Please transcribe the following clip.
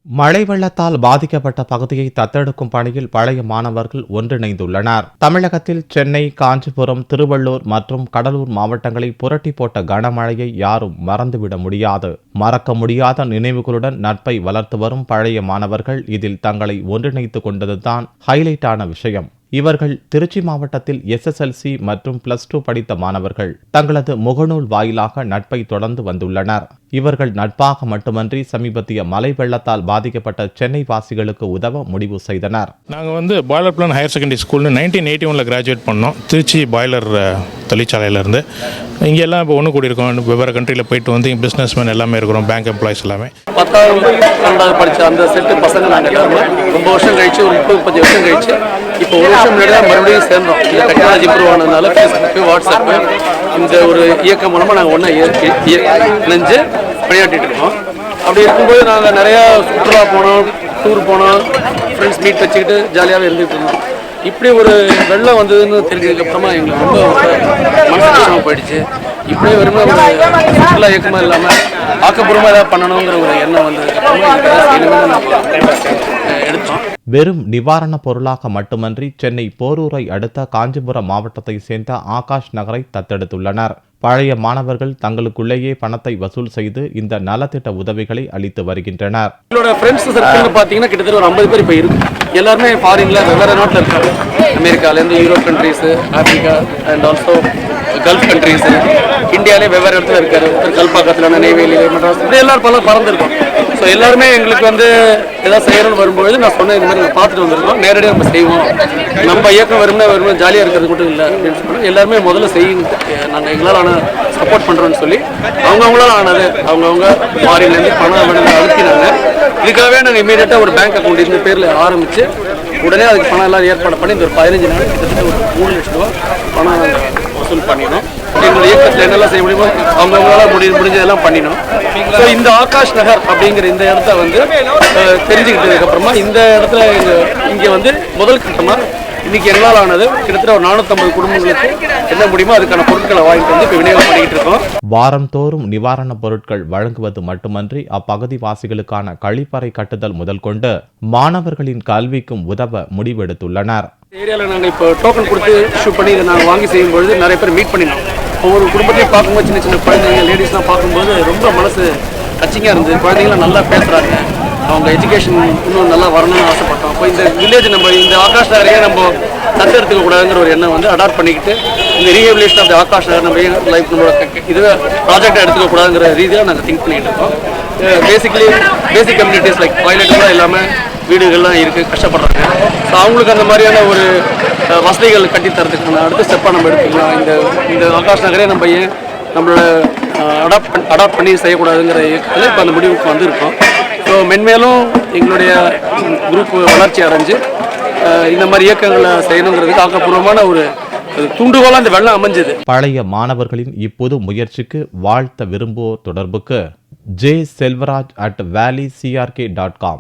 மழை வெள்ளத்தால் பாதிக்கப்பட்ட பகுதியை தத்தெடுக்கும் பணியில் பழைய மாணவர்கள் ஒன்றிணைந்துள்ளனர். தமிழகத்தில் சென்னை, காஞ்சிபுரம், திருவள்ளூர் மற்றும் கடலூர் மாவட்டங்களை புரட்டி போட்ட கனமழையை யாரும் மறந்துவிட முடியாது. மறக்க முடியாத நினைவுகளுடன் நட்பை வளர்த்து வரும் பழைய மாணவர்கள் இதில் தங்களை ஒன்றிணைத்துக் கொண்டதுதான் ஹைலைட்டான விஷயம். இவர்கள் திருச்சி மாவட்டத்தில் SSLC மற்றும் +2 படித்த மாணவர்கள். தங்களது முகநூல் வாயிலாக நட்பை தொடர்ந்து வந்துள்ளனர். இவர்கள் நட்பாக மட்டுமன்றி சமீபத்திய மழை வெள்ளத்தால் பாதிக்கப்பட்ட சென்னை வாசிகளுக்கு உதவ முடிவு செய்தனர். நாங்கள் பாய்லர் பிளான் ஹையர் செகண்டரி ஸ்கூல்னு 1981 கிராஜுவேட் பண்ணோம். திருச்சி பாய்லர் தொழிற்சாலையிலேருந்து இங்கே எல்லாம் இப்போ ஒன்று கூடி இருக்கோம். வெவ்வேறு கண்ட்ரியில் போயிட்டு வந்து பிஸ்னஸ்மேன் எல்லாமே இருக்கிறோம், பேங்க் எம்ப்ளாயிஸ் எல்லாமே. 10வது 12வது படித்த அந்த செட்டு பசங்க நாங்கள் எல்லாருமே ரொம்ப வருஷம் கழிச்சு, ஒரு 30-35 வருஷம் கழிச்சு இப்போ ஒரு வருஷம் முன்னாடி தான் மறுபடியும் சேர்ந்தோம். இந்த டெக்னாலஜி இம்ப்ரூவ் ஆனதுனால ஃபேஸ்புக்கு, வாட்ஸ்அப்பு இந்த ஒரு இயக்கம் மூலமாக நாங்கள் ஒன்றா இணைஞ்சு பணியாற்றிட்டு இருக்கோம். அப்படி இருக்கும்போது நாங்கள் நிறையா சுற்றுலா போனோம், டூர் போனோம், ஃப்ரெண்ட்ஸ் மீட் வச்சுக்கிட்டு ஜாலியாகவே இருந்துகிட்டு இருந்தோம். இப்படி ஒரு வெள்ளம் வந்ததுன்னு தெரிஞ்சதுக்கப்புறமா எங்களுக்கு ரொம்ப மனசு கஷ்டமாக போயிடுச்சு. இப்படியே வெறும் ஒரு சுற்றுலா இயக்கமாக இல்லாமல் ஆக்கப்பூர்வமாக ஏதாவது பண்ணணுங்கிற ஒரு எண்ணம் வந்ததுக்கப்புறமா எடுத்தோம். வெறும் நிவாரணப் பொருளாக மட்டுமன்றி சென்னை போரூரை அடுத்த காஞ்சிபுரம் மாவட்டத்தை சேர்ந்த ஆகாஷ் நகரை தத்தெடுத்துள்ளனர். பழைய மாணவர்கள் தங்களுக்குள்ளேயே பணத்தை வசூல் செய்து இந்த நலத்திட்ட உதவிகளை அளித்து வருகின்றனர். எங்களோட ஃப்ரெண்ட்ஸ் சர்க்கிள்னு பார்த்தீங்கன்னா கிட்டத்தட்ட ஒரு 50 பேர் இப்போ இருக்கு. எல்லாருமே ஃபாரின்ல வெவ்வேறு நாட்டில் இருக்காங்க. அமெரிக்காலேருந்து, Europe countries, Africa and also Gulf countries, இந்தியாவிலே வெவ்வேறு இடத்துல இருக்காரு. கல்பாக்கத்தில், நெய்வேலி, மெட்ராஸ், இப்படி எல்லாரும் பறந்துருக்கோம். ஸோ எல்லாருமே எங்களுக்கு ஏதாவது செய்யணும்னு வரும்பொழுது நான் சொன்னேன், இந்த மாதிரி நாங்கள் பார்த்துட்டு வந்திருக்கோம், நேரடியாக நம்ம செய்வோம். நம்ம இயக்கம் வரும்னா ஜாலியாக இருக்கிறது மட்டும் இல்லை அப்படின்னு சொன்னோம். எல்லாருமே முதல்ல செய்யுங்க, நாங்கள் எங்களால் சப்போர்ட் பண்ணுறோன்னு சொல்லி அவங்கவுங்களால் ஆனது அவங்கவுங்க ஃபாரின்லேருந்து பணம் அனுப்பினாங்க. இதுக்காகவே நாங்கள் இமீடியட்டாக ஒரு பேங்க் அக்கௌண்ட் இந்த பேரில் ஆரம்பித்து உடனே அதுக்கு பணம் எல்லாம் ஏற்பாடு பண்ணி இந்த ஒரு 15 நாள் கிட்டத்தட்ட ஒரு 3 லட்சம் ரூபா பணம் வசூல் பண்ணினோம். எங்களுடைய இயக்கத்தில் என்னெல்லாம் செய்ய முடியுமோ அவங்கவுங்களால் முடிஞ்சதெல்லாம் பண்ணினோம். ஸோ இந்த ஆகாஷ் நகர் அப்படிங்கிற இந்த இடத்த தெரிஞ்சுக்கிட்டதுக்கப்புறமா இந்த இடத்துல இங்கே முதல் கட்டமாக இன்னைக்கு எங்களால் ஆனது கிட்டத்தட்ட ஒரு 450 குடும்பங்களுக்கு என்ன முடியுமோ அதுக்கான பொருட்களை வாங்கிட்டு இப்போ விநியோகம் பண்ணிக்கிட்டு இருக்கோம். வாரந்தோறும் நிவாரணப் பொருட்கள் வழங்குவது மட்டுமன்றி அப்பகுதி வாசிகளுக்கான கழிப்பறை கட்டுதல் முதல் கொண்டு மாணவர்களின் கல்விக்கும் உதவ முடிவெடுத்துள்ளனர். ஏரியாவில் நாங்கள் இப்போ டோக்கன் கொடுத்து இஷ்யூ பண்ணி இதை நாங்கள் வாங்கி செய்யும்பொழுது நிறைய பேர் மீட் பண்ணினோம். ஒவ்வொரு குடும்பத்தையும் பார்க்கும்போது சின்ன சின்ன குழந்தைங்க, லேடிஸ்லாம் பார்க்கும்போது ரொம்ப மனசு டச்சிங்காக இருந்தது. குழந்தைங்களாம் நல்லா பேசுகிறாங்க, அவங்க எஜுகேஷன் இன்னும் நல்லா வரணும்னு ஆசைப்பட்டோம். அப்போ இந்த வில்லேஜ் நம்ம இந்த ஆகாஷ் நகரையே நம்ம தத்தெடுத்துக்க கூடாதுங்கிற ஒரு எண்ணம் அடாப்ட் பண்ணிக்கிட்டு இந்த ரீஹபிலிட்டேஷன் ஆஃப் தி ஆகாஷ் நகர் நம்ம லைஃப் நம்மளோட இதுவே ப்ராஜெக்டாக எடுத்துக்க கூடாதுங்கிற ரீதியாக நாங்கள் திங்க் பண்ணிகிட்டு இருக்கோம். பேசிக் கம்யூனிட்டிஸ் லைக் டாய்லெட்லாம் இல்லாமல் வீடுகள்லாம் இருக்குது, கஷ்டப்படுறாங்க. ஸோ அவங்களுக்கு அந்த மாதிரியான ஒரு வசதிகள் கட்டித்தரத்துக்கான அடுத்த ஸ்டெப்பாக நம்ம எடுத்துக்கலாம். இந்த ஆகாஷ் நகரே நம்ம ஏன் நம்மளோட அடாப்ட் பண்ணி செய்யக்கூடாதுங்கிற இயக்கத்தில் இப்போ அந்த முடிவுக்கு வந்திருக்கோம். ஸோ மென்மேலும் எங்களுடைய குரூப் வளர்ச்சி அடைஞ்சு இந்த மாதிரி இயக்கங்களை செய்யணுங்கிறதுக்கு ஆக்கப்பூர்வமான ஒரு தூண்டுகோலாக இந்த வெள்ளம் அமைஞ்சது. பழைய மாணவர்களின் இப்போது முயற்சிக்கு வாழ்த்த விரும்புவோர் தொடர்புக்கு jselvaraj@valleycrk.com.